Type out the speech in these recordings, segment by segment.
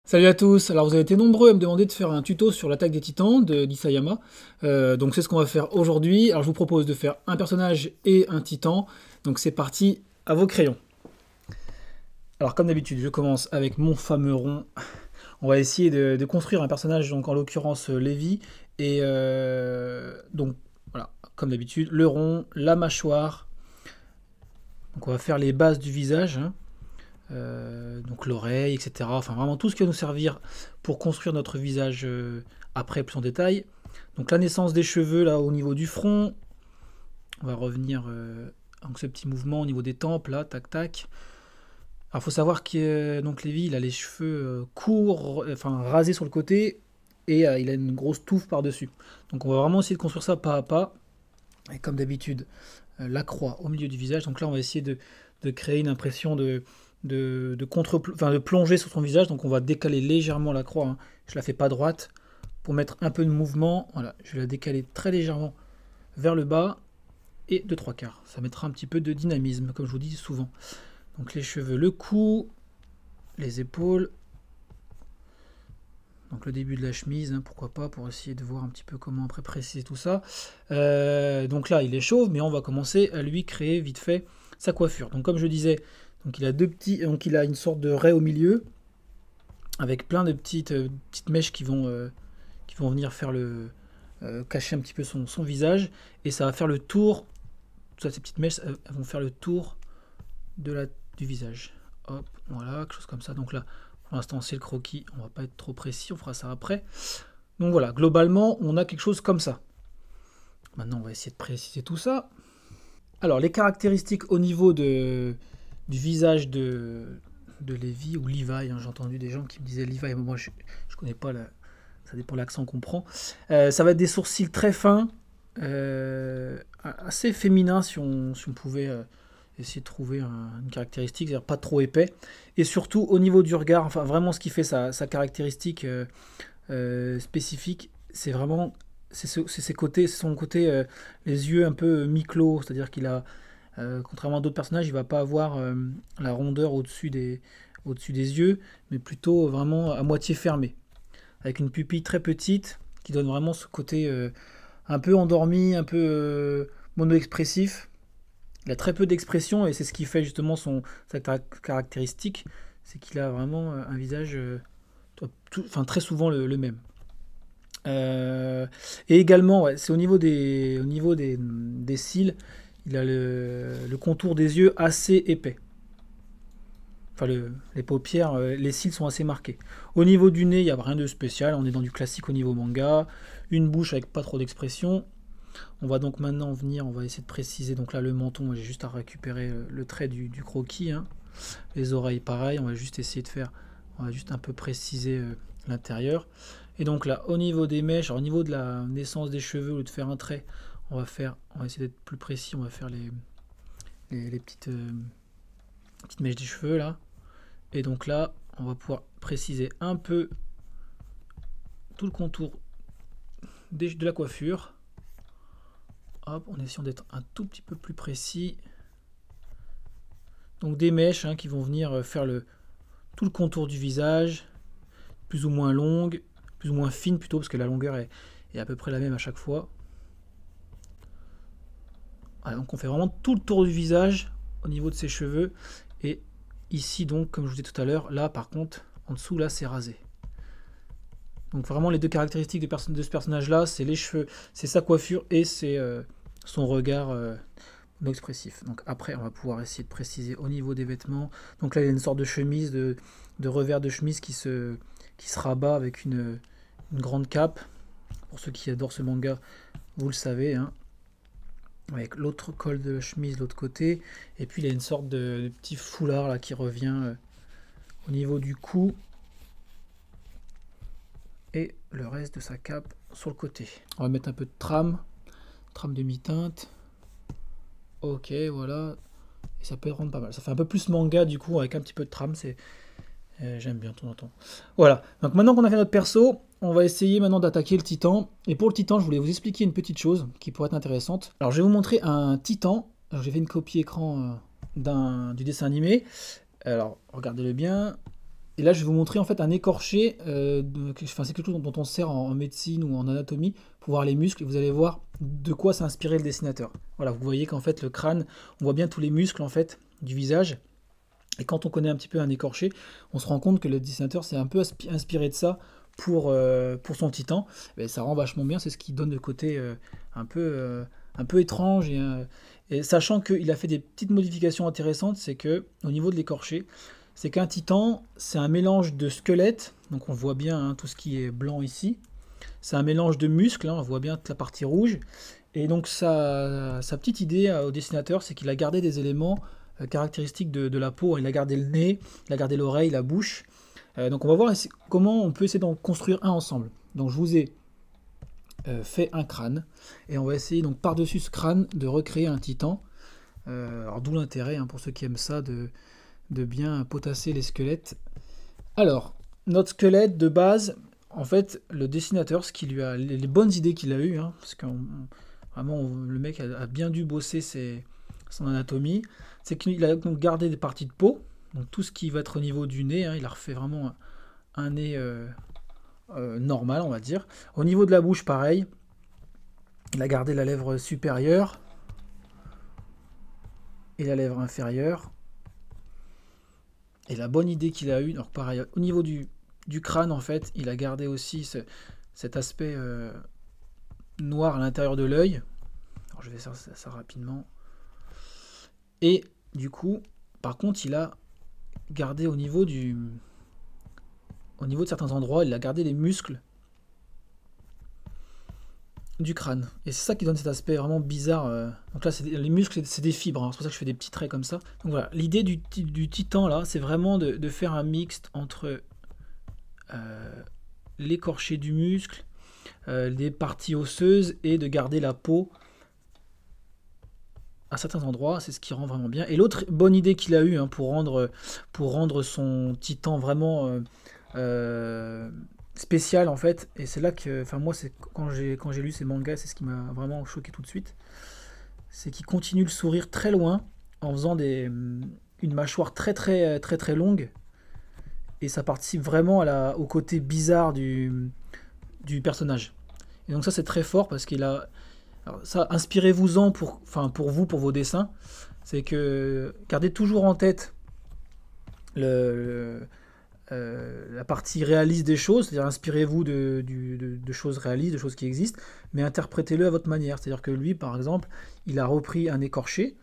Salut à tous, alors vous avez été nombreux à me demander de faire un tuto sur l'attaque des titans d'Isayama. Donc c'est ce qu'on va faire aujourd'hui. Alors je vous propose de faire un personnage et un titan. Donc c'est parti, à vos crayons. Alors comme d'habitude, je commence avec mon fameux rond. On va essayer de construire un personnage, donc en l'occurrence Lévi. Et donc voilà, comme d'habitude, le rond, la mâchoire. Donc on va faire les bases du visage, hein. Donc l'oreille, etc. Enfin vraiment tout ce qui va nous servir pour construire notre visage après plus en détail. Donc la naissance des cheveux là au niveau du front. On va revenir avec ce petit mouvement au niveau des tempes là, tac tac. Alors il faut savoir que donc Lévi il a les cheveux courts, enfin rasés sur le côté et il a une grosse touffe par-dessus. Donc on va vraiment essayer de construire ça pas à pas. Et comme d'habitude, la croix au milieu du visage. Donc là on va essayer de créer une impression de plonger sur son visage. Donc on va décaler légèrement la croix, hein. Je la fais pas droite pour mettre un peu de mouvement. Voilà, je vais la décaler très légèrement vers le bas et de trois quarts. Ça mettra un petit peu de dynamisme, comme je vous dis souvent. Donc les cheveux, le cou, les épaules. Donc le début de la chemise, hein, pourquoi pas, pour essayer de voir un petit peu comment après préciser tout ça. Donc là, il est chauve, mais on va commencer à lui créer vite fait sa coiffure. Donc comme je disais, donc il a donc il a une sorte de raie au milieu, avec plein de petites mèches qui vont venir faire cacher un petit peu son visage, et ça va faire le tour. Ça, ces petites mèches, elles vont faire le tour du visage. Hop, voilà, quelque chose comme ça. Donc là, pour l'instant, c'est le croquis. On va pas être trop précis, on fera ça après. Donc voilà, globalement, on a quelque chose comme ça. Maintenant, on va essayer de préciser tout ça. Alors, les caractéristiques au niveau du visage de Lévi ou Levi, hein, j'ai entendu des gens qui me disaient Levi, mais moi je connais pas, ça dépend de l'accent qu'on prend. Ça va être des sourcils très fins, assez féminins si on pouvait essayer de trouver une caractéristique, c'est-à-dire pas trop épais. Et surtout au niveau du regard, enfin vraiment ce qui fait sa caractéristique spécifique, c'est vraiment c'est ses côtés, c'est son côté, les yeux un peu mi-clos, c'est-à-dire qu'il a, contrairement à d'autres personnages, il va pas avoir la rondeur au-dessus des yeux, mais plutôt vraiment à moitié fermé, avec une pupille très petite qui donne vraiment ce côté un peu endormi, un peu mono-expressif. Il a très peu d'expression et c'est ce qui fait justement sa caractéristique, c'est qu'il a vraiment un visage enfin, très souvent le même. Et également, ouais, c'est au niveau des cils, il a le contour des yeux assez épais. Enfin, les paupières, les cils sont assez marqués. Au niveau du nez, il n'y a rien de spécial. On est dans du classique au niveau manga. Une bouche avec pas trop d'expression. On va donc maintenant on va essayer de préciser. Donc là, le menton, j'ai juste à récupérer le trait du croquis, hein. Les oreilles, pareil. On va juste un peu préciser l'intérieur. Et donc là, au niveau des mèches, alors au niveau de la naissance des cheveux, au lieu de faire un trait, on va essayer d'être plus précis. On va faire les petites mèches des cheveux là. Et donc là, on va pouvoir préciser un peu tout le contour de la coiffure. Hop, en essayant d'être un tout petit peu plus précis. Donc des mèches, hein, qui vont venir faire tout le contour du visage, plus ou moins longue, plus ou moins fine plutôt, parce que la longueur est à peu près la même à chaque fois. Voilà, donc on fait vraiment tout le tour du visage au niveau de ses cheveux. Et ici donc, comme je vous disais tout à l'heure, là par contre, en dessous là c'est rasé. Donc vraiment les deux caractéristiques de ce personnage là, c'est les cheveux, c'est sa coiffure et c'est son regard non expressif. Donc après on va pouvoir essayer de préciser au niveau des vêtements. Donc là il y a une sorte de chemise, de revers de chemise qui se rabat avec une grande cape. Pour ceux qui adorent ce manga, vous le savez, hein. Avec l'autre col de chemise de l'autre côté. Et puis il y a une sorte de petit foulard là qui revient au niveau du cou. Et le reste de sa cape sur le côté. On va mettre un peu de trame demi-teinte. Ok, voilà. Et ça peut rendre pas mal. Ça fait un peu plus manga du coup avec un petit peu de trame. J'aime bien de temps en temps. Voilà. Donc maintenant qu'on a fait notre perso, on va essayer maintenant d'attaquer le titan. Et pour le titan, je voulais vous expliquer une petite chose qui pourrait être intéressante. Alors je vais vous montrer un titan. Alors j'ai fait une copie écran du dessin animé. Alors regardez-le bien. Et là, je vais vous montrer en fait un écorché, enfin, c'est quelque chose dont on sert en médecine ou en anatomie pour voir les muscles, et vous allez voir de quoi s'est inspiré le dessinateur. Voilà, vous voyez qu'en fait le crâne, on voit bien tous les muscles en fait du visage, et quand on connaît un petit peu un écorché, on se rend compte que le dessinateur s'est un peu inspiré de ça pour son titan. Et ça rend vachement bien, c'est ce qui donne le côté un peu étrange, et sachant qu'il a fait des petites modifications intéressantes, c'est que au niveau de l'écorché, c'est qu'un titan, c'est un mélange de squelette, donc on voit bien hein, tout ce qui est blanc ici, c'est un mélange de muscles, hein, on voit bien toute la partie rouge, et donc sa petite idée au dessinateur, c'est qu'il a gardé des éléments caractéristiques de la peau, il a gardé le nez, il a gardé l'oreille, la bouche, donc on va voir comment on peut essayer d'en construire un ensemble. Donc je vous ai fait un crâne, et on va essayer donc par-dessus ce crâne de recréer un titan, alors d'où l'intérêt hein, pour ceux qui aiment ça de bien potasser les squelettes. Alors, notre squelette de base, en fait, le dessinateur, ce qui lui a, les bonnes idées qu'il a eues, hein, parce que vraiment, le mec a bien dû bosser son anatomie, c'est qu'il a donc gardé des parties de peau, donc tout ce qui va être au niveau du nez, hein, il a refait vraiment un nez normal, on va dire. Au niveau de la bouche, pareil, il a gardé la lèvre supérieure et la lèvre inférieure. Et la bonne idée qu'il a eue, donc pareil, au niveau du crâne, en fait, il a gardé aussi cet aspect noir à l'intérieur de l'œil. Alors je vais faire ça rapidement. Et du coup, par contre, il a gardé au niveau de certains endroits, il a gardé les muscles du crâne. Et c'est ça qui donne cet aspect vraiment bizarre. Donc là, les muscles, c'est des fibres, hein. C'est pour ça que je fais des petits traits comme ça. Donc voilà, l'idée du titan, là, c'est vraiment de faire un mixte entre l'écorché du muscle, les parties osseuses, et de garder la peau à certains endroits. C'est ce qui rend vraiment bien. Et l'autre bonne idée qu'il a eue hein, pour rendre son titan vraiment spécial en fait, et c'est là que, enfin moi c'est quand j'ai lu ces mangas, c'est ce qui m'a vraiment choqué tout de suite, c'est qu'il continue le sourire très loin en faisant une mâchoire très longue, et ça participe vraiment au côté bizarre du personnage. Et donc ça c'est très fort parce qu'il a, alors ça inspirez-vous-en pour vos dessins, c'est que gardez toujours en tête la partie réaliste des choses, c'est-à-dire inspirez-vous de choses réalistes, de choses qui existent, mais interprétez-le à votre manière. C'est-à-dire que lui, par exemple, il a repris un écorché,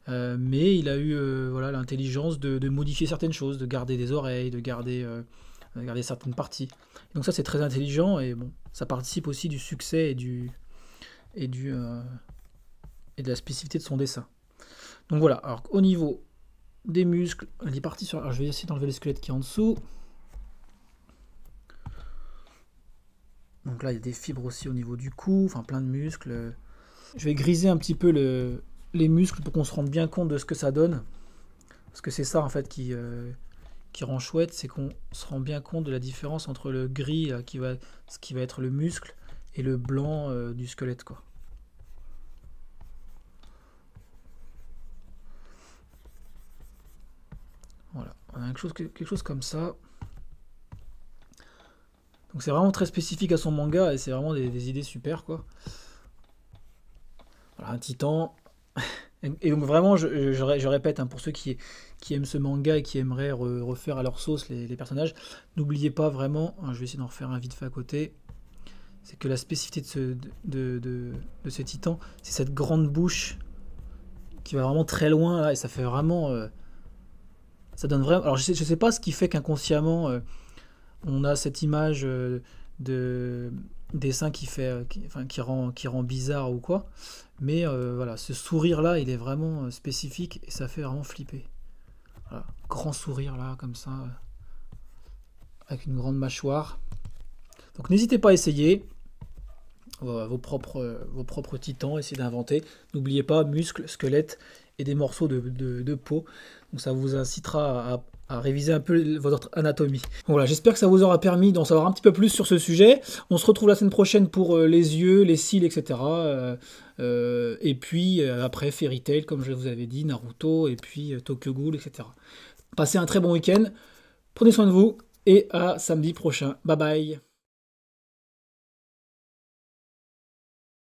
mais il a eu voilà, l'intelligence de modifier certaines choses, de garder des oreilles, de garder certaines parties. Donc ça, c'est très intelligent, et bon, ça participe aussi du succès et de la spécificité de son dessin. Donc voilà, alors au niveau des muscles, les parties sur... Alors je vais essayer d'enlever le squelette qui est en dessous. Donc là, il y a des fibres aussi au niveau du cou, enfin plein de muscles. Je vais griser un petit peu les muscles pour qu'on se rende bien compte de ce que ça donne. Parce que c'est ça en fait qui rend chouette, c'est qu'on se rend bien compte de la différence entre le gris, là, ce qui va être le muscle, et le blanc du squelette, quoi. Voilà, on a quelque chose comme ça. Donc c'est vraiment très spécifique à son manga, et c'est vraiment des idées super, quoi. Voilà, un titan. Et donc vraiment, je répète, hein, pour ceux qui aiment ce manga et qui aimeraient refaire à leur sauce les personnages, n'oubliez pas vraiment, hein, je vais essayer d'en refaire un vite fait à côté, c'est que la spécificité de ce titan, c'est cette grande bouche qui va vraiment très loin, là, et ça fait vraiment... ça donne vraiment... Alors je sais pas ce qui fait qu'inconsciemment, on a cette image de dessin qui rend bizarre ou quoi, mais voilà, ce sourire là il est vraiment spécifique, et ça fait vraiment flipper. Voilà, grand sourire là comme ça, avec une grande mâchoire. Donc n'hésitez pas à essayer vos propres titans, essayez d'inventer. N'oubliez pas muscles, squelettes et des morceaux de peau. Donc ça vous incitera à réviser un peu votre anatomie. Voilà, j'espère que ça vous aura permis d'en savoir un petit peu plus sur ce sujet. On se retrouve la semaine prochaine pour les yeux, les cils, etc. Et puis après Fairy Tail, comme je vous avais dit, Naruto, et puis Tokyo Ghoul, etc. Passez un très bon week-end. Prenez soin de vous et à samedi prochain. Bye bye.